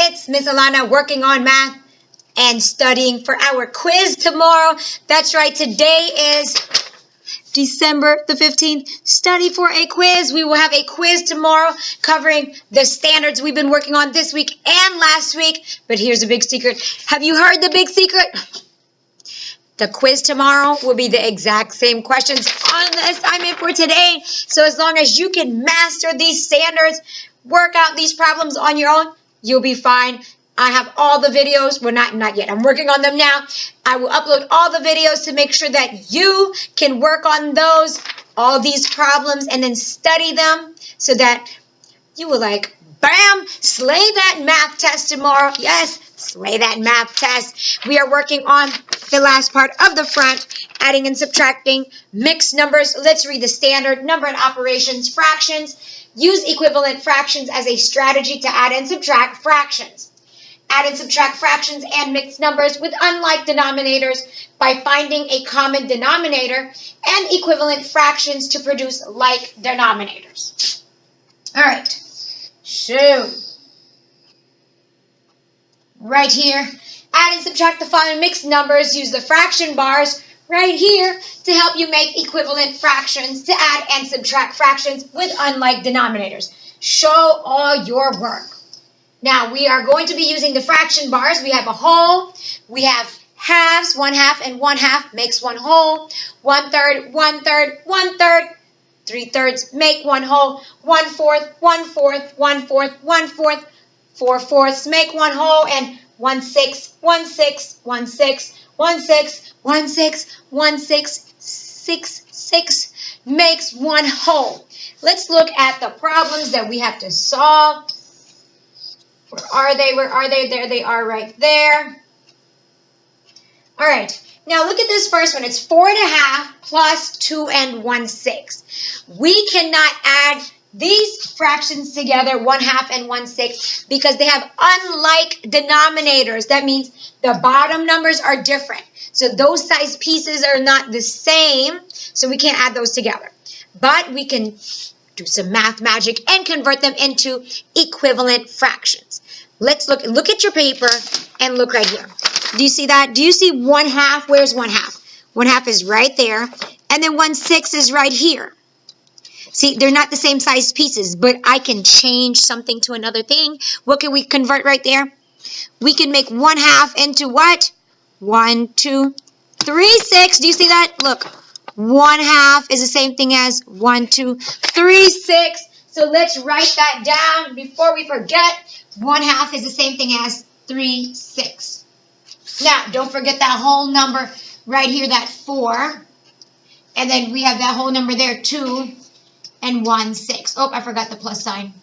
it's Miss Alana working on math and studying for our quiz tomorrow. That's right, today is December the 15th. Study for a quiz. We will have a quiz tomorrow covering the standards we've been working on this week and last week. But here's a big secret. Have you heard the big secret? The quiz tomorrow will be the exact same questions on the assignment for today. So as long as you can master these standards, work out these problems on your own, you'll be fine. I have all the videos. Well, not yet. I'm working on them now. I will upload all the videos to make sure that you can work on all these problems, and then study them so that you will bam, slay that math test tomorrow. Yes, slay that math test. We are working on the last part of the front, adding and subtracting, mixed numbers. Let's read the standard, number and operations, fractions. Use equivalent fractions as a strategy to add and subtract fractions. Add and subtract fractions and mixed numbers with unlike denominators by finding a common denominator and equivalent fractions to produce like denominators. All right. So, right here, add and subtract the following mixed numbers. Use the fraction bars right here to help you make equivalent fractions to add and subtract fractions with unlike denominators. Show all your work. Now, we are going to be using the fraction bars. We have a whole, we have halves, 1/2 and 1/2 makes one whole, 1/3, 1/3, 1/3, 3/3 make one whole, 1/4, 1/4, 1/4, 1/4, 4/4 make one whole, and 1/6, 1/6, 1/6, 1/6, 1/6, 1/6, 6/6 makes one whole. Let's look at the problems that we have to solve. Where are they? Where are they? There they are right there. All right. Now look at this first one. It's 4.5 plus 2 1/6. We cannot add these fractions together, 1/2 and 1/6, because they have unlike denominators. That means the bottom numbers are different. So those size pieces are not the same. So we can't add those together. But we can do some math magic and convert them into equivalent fractions. Let's look at your paper and look right here. Do you see that? Do you see 1/2? Where's 1/2? 1/2 is right there, and then 1/6 is right here. See, they're not the same size pieces, but I can change something to another thing. What can we convert right there? We can make 1/2 into what? 1, 2, 3, 6. Do you see that? Look. 1/2 is the same thing as 1, 2, 3, 6. So let's write that down before we forget. 1/2 is the same thing as 3, 6. Now, don't forget that whole number right here, that 4. And then we have that whole number there, 2 and 1/6. Oh, I forgot the plus sign.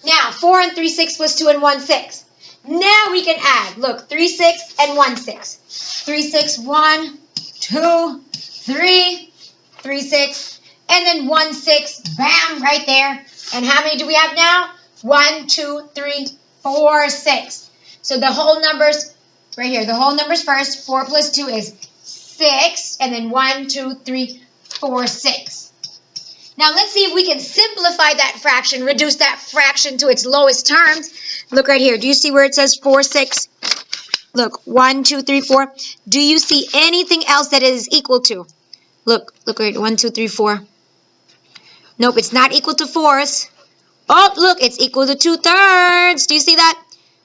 Now, 4 and 3, 6 plus 2 and 1/6. Now we can add. Look, 3, 6 and 1/6. 3, 6, 1, 2, 3, 3, 6, and then 1/6, bam, right there. And how many do we have now? 1, 2, 3, 4, 6. So the whole numbers, right here, the whole numbers first. 4 plus 2 is 6, and then 1, 2, 3, 4, 6. Now let's see if we can simplify that fraction, reduce that fraction to its lowest terms. Look right here. Do you see where it says 4, 6? Look, 1, 2, 3, 4. Do you see anything else that it is equal to? Look right, 1, 2, 3, 4. Nope, it's not equal to fourths. Oh, look, it's equal to 2/3. Do you see that?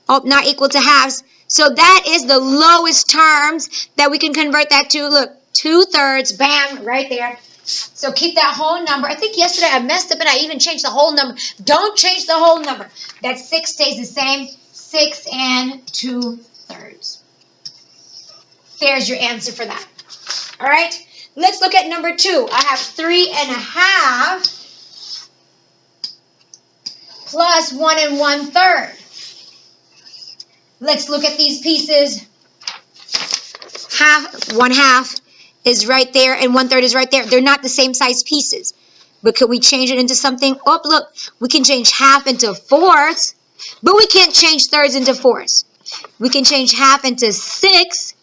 Oh, not equal to halves. So that is the lowest terms that we can convert that to. Look, 2/3, bam, right there. So keep that whole number. I think yesterday I messed up and I even changed the whole number. Don't change the whole number. That 6 stays the same. 6 and 2/3. There's your answer for that. All right, let's look at number 2. I have 3.5 plus 1 1/3. Let's look at these pieces. 1/2 is right there and 1/3 is right there. They're not the same size pieces. But could we change it into something? Oh, look, we can change half into fourths, but we can't change thirds into fourths. We can change half into 6,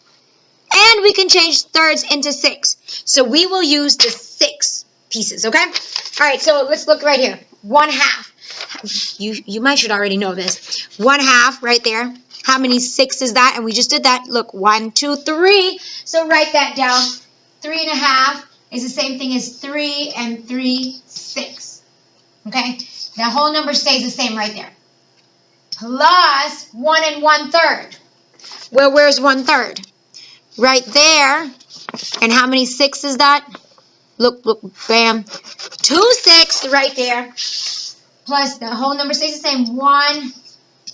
and we can change thirds into 6. So we will use the 6 pieces, okay? All right, so let's look right here. 1/2. You might should already know this. 1/2 right there. How many 6 is that? And we just did that. Look, 1, 2, 3. So write that down. 3.5 is the same thing as 3 and 3, 6. Okay? The whole number stays the same right there. Plus 1 and 1/3. Well, where's 1/3? Right there. And how many 6 is that? Look, bam. 2 6 right there. Plus the whole number stays the same. 1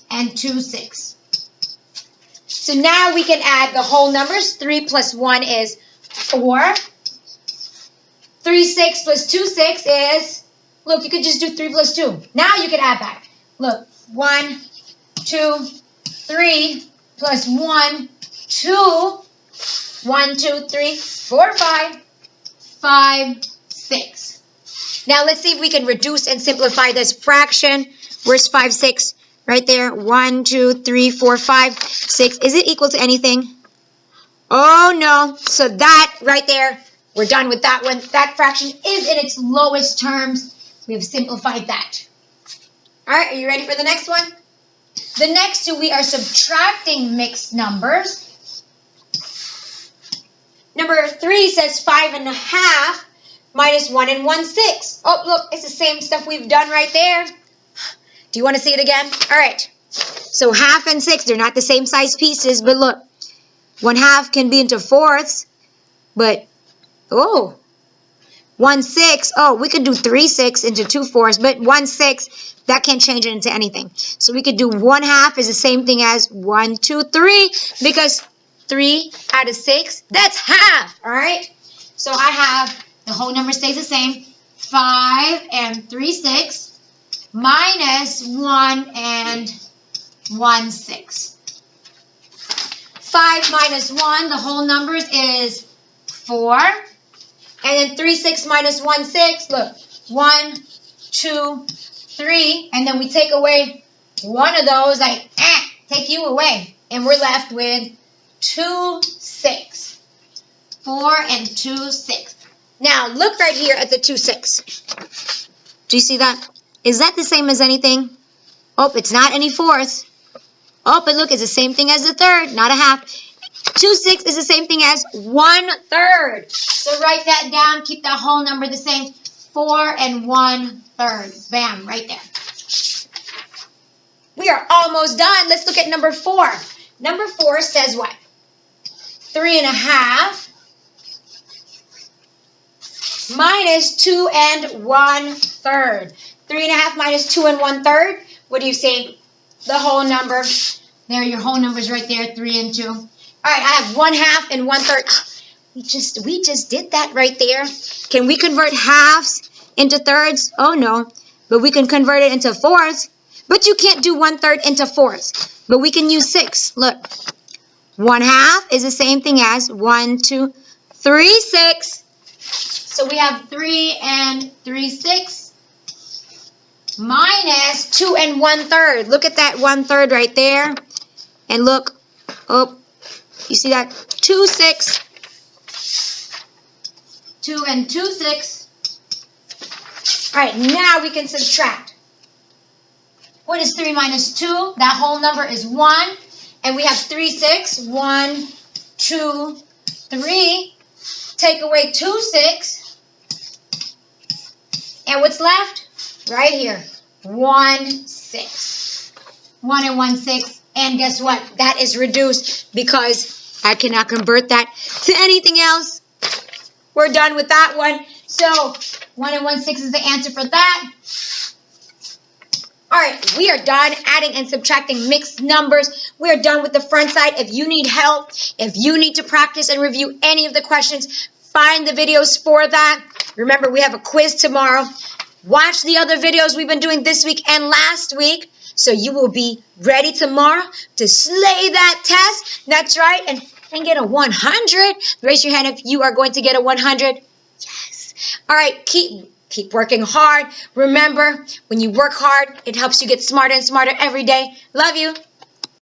and 2 6. So now we can add the whole numbers. 3 plus 1 is 4. 3 6 plus 2 6 is, look, you could just do 3 plus 2. Now you can add back. Look, 1, 2, 3 plus 1, 2. 1, 2, 3, 4, 5. 5, 6. Now let's see if we can reduce and simplify this fraction. Where's 5, 6? Right there. 1, 2, 3, 4, 5, 6. Is it equal to anything? Oh, no. So that right there, we're done with that one. That fraction is in its lowest terms. We have simplified that. All right, are you ready for the next one? The next two, we are subtracting mixed numbers. Number 3 says 5.5 minus 1 and 1/6. Oh, look, it's the same stuff we've done right there. Do you want to see it again? All right. So 1/2 and 6, they're not the same size pieces, but look, 1/2 can be into fourths, but, 1/6, we could do 3 6 into 2 fourths, but 1/6, that can't change it into anything. So we could do 1/2 is the same thing as 1, 2, 3, because 3 out of 6, that's half, all right? So I have, the whole number stays the same, 5 and 3 6 minus 1 and 1/6. 5 minus 1, the whole numbers is 4. And then 3 6 minus 1/6, look, 1, 2, 3. And then we take away one of those, like, take you away. And we're left with 2, 6. 4 and 2, 6. Now, look right here at the 2, 6. Do you see that? Is that the same as anything? Oh, it's not any fourths. Oh, but look, it's the same thing as the third, not a half. 2, 6 is the same thing as 1/3. So write that down. Keep that whole number the same. 4 and 1/3. Bam, right there. We are almost done. Let's look at number 4. Number 4 says what? 3.5 minus 2 and 1/3. 3.5 minus 2 and 1/3. What do you say? The whole number. There, your whole number's right there. 3 and 2. All right, I have 1/2 and 1/3. We just did that right there. Can we convert halves into thirds? Oh no, but we can convert it into fourths. But you can't do 1/3 into fourths. But we can use 6. Look, 1/2 is the same thing as 1, 2, 3, 6. So we have 3 and 3, 6 minus 2 and 1/3. Look at that 1/3 right there. And look, you see that? 2, 6. 2 and 2, 6. All right, now we can subtract. What is 3 minus 2? That whole number is 1. And we have 3, 6. 1, 2, 3. Take away 2, 6. And what's left? Right here. 1, 6. 1 and 1/6. And guess what? That is reduced because I cannot convert that to anything else. We're done with that one. So 1 and 1/6 is the answer for that. All right, we are done adding and subtracting mixed numbers. We are done with the front side. If you need help, if you need to practice and review any of the questions, find the videos for that. Remember, we have a quiz tomorrow. Watch the other videos we've been doing this week and last week, so you will be ready tomorrow to slay that test. That's right, and get a 100. Raise your hand if you are going to get a 100. Yes. All right, keep working hard. Remember, when you work hard, it helps you get smarter and smarter every day. Love you.